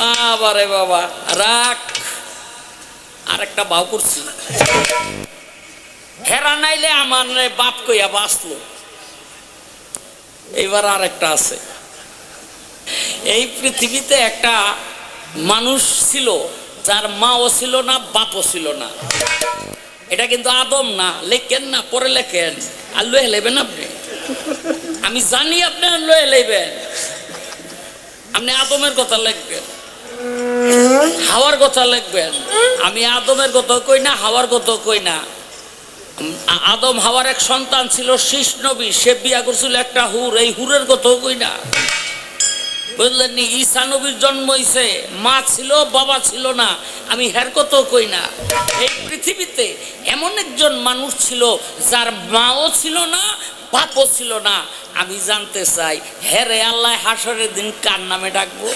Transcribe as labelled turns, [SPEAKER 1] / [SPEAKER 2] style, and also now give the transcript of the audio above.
[SPEAKER 1] বাবা রে বাবা, রাখ। আর একটা বাউ করছি, হেরা নাইলে আমার বাপ কইয়া বাঁচলো। এইবার আর একটা আছে, এই পৃথিবীতে একটা মানুষ ছিল যার মাও ছিল না, বাপও ছিল না। এটা কিন্তু আদম না, লেখেন না, পরে লেখেন। আর লয়ে লেবেন আপনি, আমি জানি আপনি আর লয়ে লেবেন। আপনি আদমের কথা লিখবেন, হাওয়ার কথা লিখবেন। আমি আদমের কথা কই না, হাওয়ার কথা কই না। আদম হাওয়ার এক সন্তান ছিল, শীষ নবী, সে বিয়া করছিল একটা হুর, এই হুরের কথাও কই না, বুঝলেন নি? ঈসা নবীর জন্ম হইছে, মা ছিল বাবা ছিল না, আমি হের কথাও কই না। এই পৃথিবীতে এমন একজন মানুষ ছিল যার মাও ছিল না, বাপও ছিল না। আমি জানতে চাই, হেরে আল্লাহ হাসরের দিন কার নামে ডাকবো?